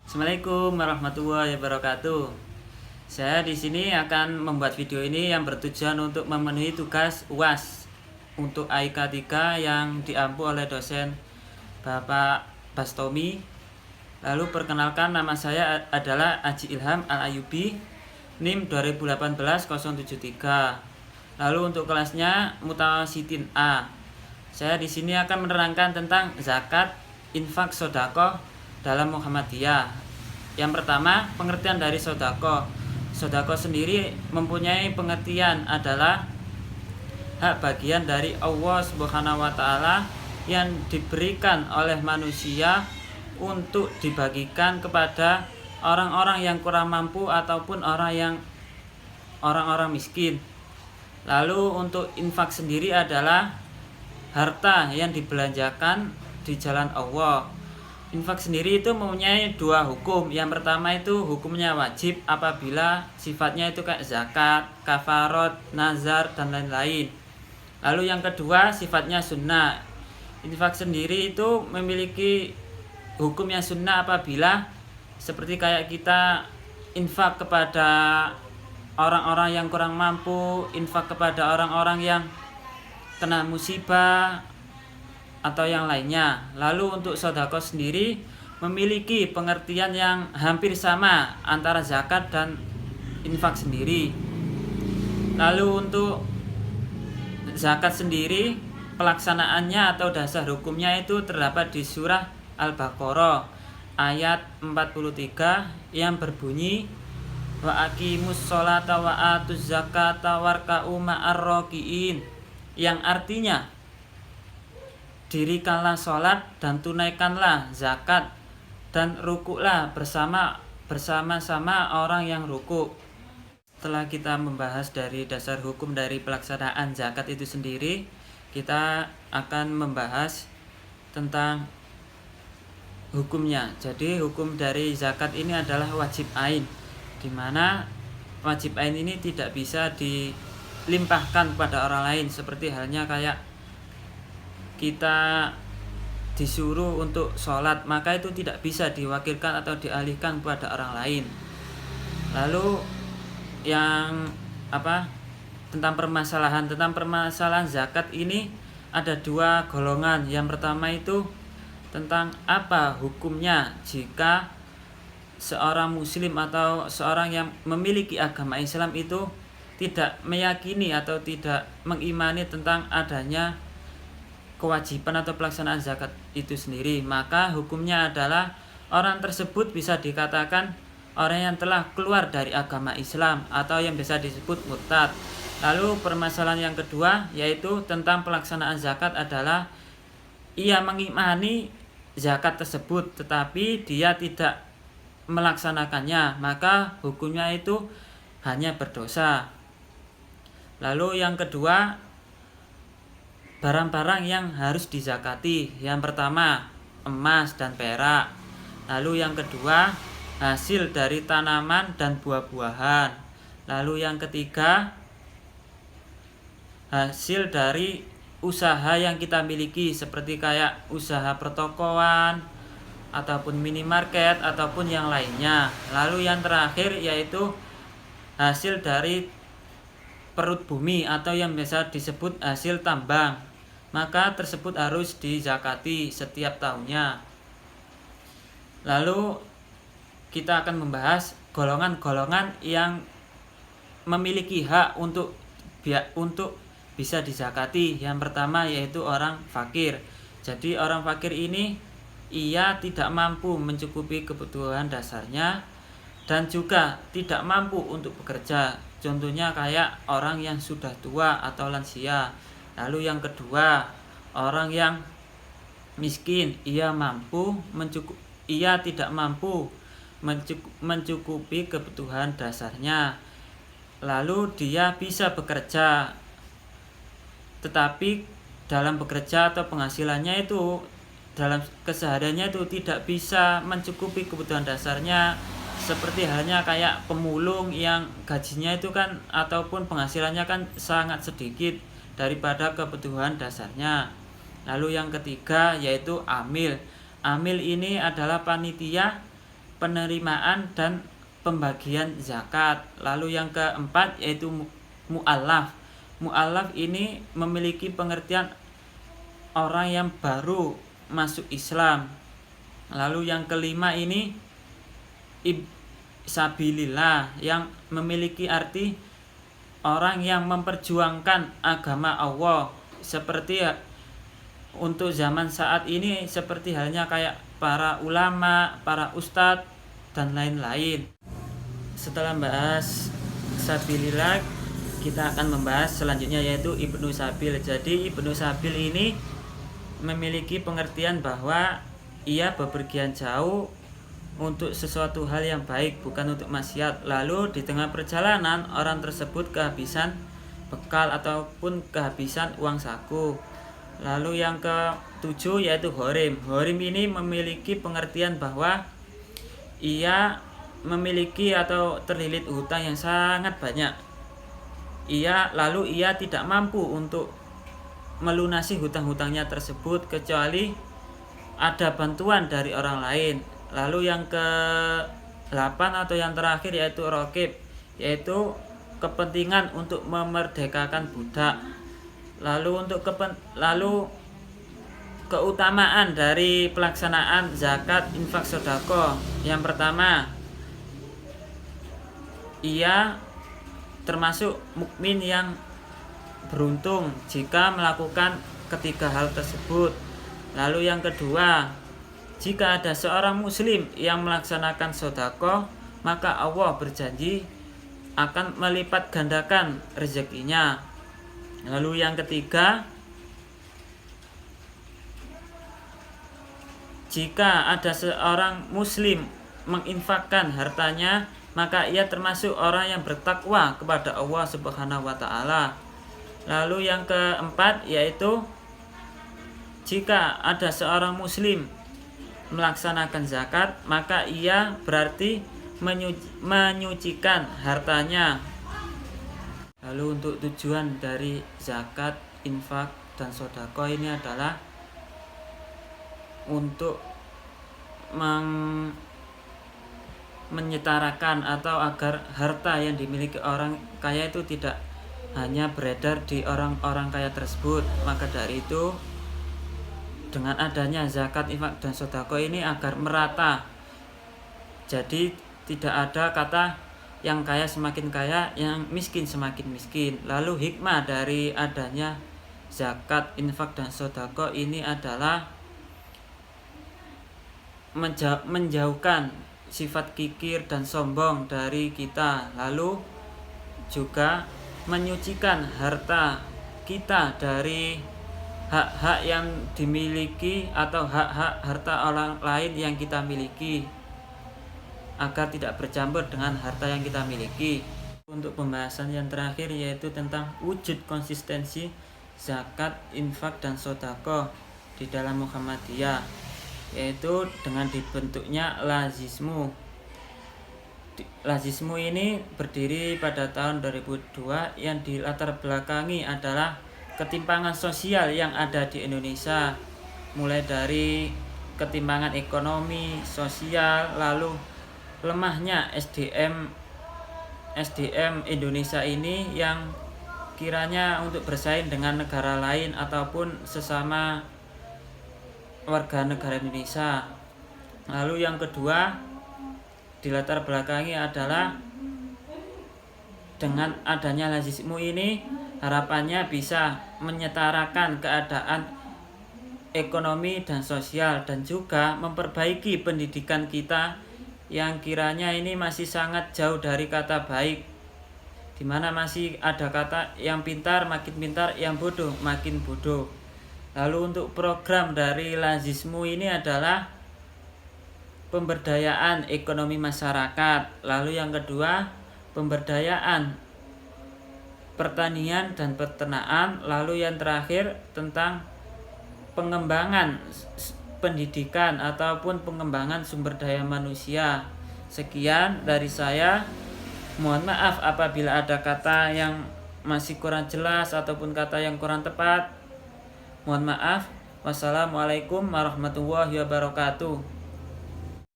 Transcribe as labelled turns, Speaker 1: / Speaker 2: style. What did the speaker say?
Speaker 1: Assalamualaikum warahmatullahi wabarakatuh. Saya di sini akan membuat video ini yang bertujuan untuk memenuhi tugas UAS untuk AIK 3 yang diampu oleh dosen Bapak Bastomi. Lalu perkenalkan, nama saya adalah Aji Ilham Al-Ayubi, NIM 2018-073. Lalu untuk kelasnya Mutawasitin A. Saya di sini akan menerangkan tentang zakat, infak, sodakoh dalam Muhammadiyah. Yang pertama, pengertian dari sodakoh. Sodakoh sendiri mempunyai pengertian adalah hak bagian dari Allah Subhanahu wa Ta'ala yang diberikan oleh manusia untuk dibagikan kepada orang-orang yang kurang mampu ataupun orang-orang miskin. Lalu untuk infak sendiri adalah harta yang dibelanjakan di jalan Allah. Infak sendiri itu mempunyai dua hukum. Yang pertama itu hukumnya wajib apabila sifatnya itu kayak zakat, kafarot, nazar, dan lain-lain. Lalu yang kedua sifatnya sunnah. Infak sendiri itu memiliki hukumnya sunnah apabila seperti kayak kita infak kepada orang-orang yang kurang mampu, infak kepada orang-orang yang kena musibah atau yang lainnya. Lalu untuk sedekah sendiri memiliki pengertian yang hampir sama antara zakat dan infak sendiri. Lalu untuk zakat sendiri pelaksanaannya atau dasar hukumnya itu terdapat di surah Al-Baqarah ayat 43 yang berbunyi wa aqimus sholata wa atuz zakata warka'u ma'ar rakiin, yang artinya dirikanlah sholat dan tunaikanlah zakat dan rukuklah bersama-sama orang yang rukuk. Setelah kita membahas dari dasar hukum dari pelaksanaan zakat itu sendiri, kita akan membahas tentang hukumnya. Jadi hukum dari zakat ini adalah wajib ain, di mana wajib ain ini tidak bisa dilimpahkan kepada orang lain, seperti halnya kayak kita disuruh untuk sholat, maka itu tidak bisa diwakilkan atau dialihkan kepada orang lain. Lalu yang tentang permasalahan zakat ini ada dua golongan. Yang pertama itu tentang apa hukumnya jika seorang muslim atau seorang yang memiliki agama Islam itu tidak meyakini atau tidak mengimani tentang adanya kewajiban atau pelaksanaan zakat itu sendiri, maka hukumnya adalah orang tersebut bisa dikatakan orang yang telah keluar dari agama Islam atau yang bisa disebut murtad. Lalu permasalahan yang kedua yaitu tentang pelaksanaan zakat adalah ia mengimani zakat tersebut tetapi dia tidak melaksanakannya, maka hukumnya itu hanya berdosa. Lalu yang kedua, barang-barang yang harus dizakati. Yang pertama emas dan perak. Lalu yang kedua hasil dari tanaman dan buah-buahan. Lalu yang ketiga hasil dari usaha yang kita miliki, seperti kayak usaha pertokoan ataupun minimarket ataupun yang lainnya. Lalu yang terakhir yaitu hasil dari perut bumi atau yang biasa disebut hasil tambang, maka tersebut harus dizakati setiap tahunnya. Lalu kita akan membahas golongan-golongan yang memiliki hak untuk bisa dizakati. Yang pertama yaitu orang fakir. Jadi orang fakir ini ia tidak mampu mencukupi kebutuhan dasarnya dan juga tidak mampu untuk bekerja. Contohnya kayak orang yang sudah tua atau lansia. Lalu yang kedua, orang yang miskin, ia tidak mampu mencukupi kebutuhan dasarnya. Lalu dia bisa bekerja, tetapi dalam bekerja atau penghasilannya itu dalam kesehariannya itu tidak bisa mencukupi kebutuhan dasarnya, seperti halnya kayak pemulung yang gajinya itu kan ataupun penghasilannya kan sangat sedikit daripada kebutuhan dasarnya. Lalu yang ketiga yaitu amil. Amil ini adalah panitia penerimaan dan pembagian zakat. Lalu yang keempat yaitu mu'allaf. Mu'allaf ini memiliki pengertian orang yang baru masuk Islam. Lalu yang kelima ini sabilillah, yang memiliki arti orang yang memperjuangkan agama Allah, seperti untuk zaman saat ini seperti halnya kayak para ulama, para ustadz dan lain-lain. Setelah membahas sabilillah, kita akan membahas selanjutnya yaitu Ibnu Sabil. Jadi Ibnu Sabil ini memiliki pengertian bahwa ia bepergian jauh untuk sesuatu hal yang baik, bukan untuk maksiat. Lalu di tengah perjalanan orang tersebut kehabisan bekal ataupun kehabisan uang saku. Lalu yang ke-7 yaitu Gharim. Gharim ini memiliki pengertian bahwa ia memiliki atau terlilit hutang yang sangat banyak. Lalu ia tidak mampu untuk melunasi hutang-hutangnya tersebut kecuali ada bantuan dari orang lain. Lalu yang ke-8 atau yang terakhir yaitu Raqib, yaitu kepentingan untuk memerdekakan budak. Lalu keutamaan dari pelaksanaan zakat, infak, sedekah. Yang pertama, ia termasuk mukmin yang beruntung jika melakukan ketiga hal tersebut. Lalu yang kedua, jika ada seorang muslim yang melaksanakan sedekah, maka Allah berjanji akan melipat gandakan rezekinya. Lalu yang ketiga, jika ada seorang muslim menginfakkan hartanya, maka ia termasuk orang yang bertakwa kepada Allah Subhanahu wa taala. Lalu yang keempat yaitu jika ada seorang muslim melaksanakan zakat, maka ia berarti menyucikan hartanya. Lalu untuk tujuan dari zakat, infak, dan sedekah ini adalah untuk menyetarakan atau agar harta yang dimiliki orang kaya itu tidak hanya beredar di orang-orang kaya tersebut. Maka dari itu, dengan adanya zakat, infak, dan sedekah ini agar merata. Jadi tidak ada kata yang kaya semakin kaya, yang miskin semakin miskin. Lalu hikmah dari adanya zakat, infak, dan sedekah ini adalah menjauhkan sifat kikir dan sombong dari kita. Lalu juga menyucikan harta kita dari hak-hak yang dimiliki atau hak-hak harta orang lain yang kita miliki, agar tidak bercampur dengan harta yang kita miliki. Untuk pembahasan yang terakhir yaitu tentang wujud konsistensi zakat, infak, dan sedekah di dalam Muhammadiyah, yaitu dengan dibentuknya lazismu. Lazismu ini berdiri pada tahun 2002 yang dilatar belakangi adalah ketimpangan sosial yang ada di Indonesia, mulai dari ketimpangan ekonomi, sosial, lalu lemahnya SDM Indonesia ini yang kiranya untuk bersaing dengan negara lain ataupun sesama warga negara Indonesia. Lalu yang kedua dilatar belakangi adalah dengan adanya lazismu ini harapannya bisa menyetarakan keadaan ekonomi dan sosial, dan juga memperbaiki pendidikan kita yang kiranya ini masih sangat jauh dari kata baik, dimana masih ada kata yang pintar makin pintar, yang bodoh makin bodoh. Lalu untuk program dari lazismu ini adalah pemberdayaan ekonomi masyarakat. Lalu yang kedua, pemberdayaan pertanian dan peternakan. Lalu yang terakhir tentang pengembangan pendidikan ataupun pengembangan sumber daya manusia. Sekian dari saya. Mohon maaf apabila ada kata yang masih kurang jelas ataupun kata yang kurang tepat. Mohon maaf. Wassalamualaikum warahmatullahi wabarakatuh.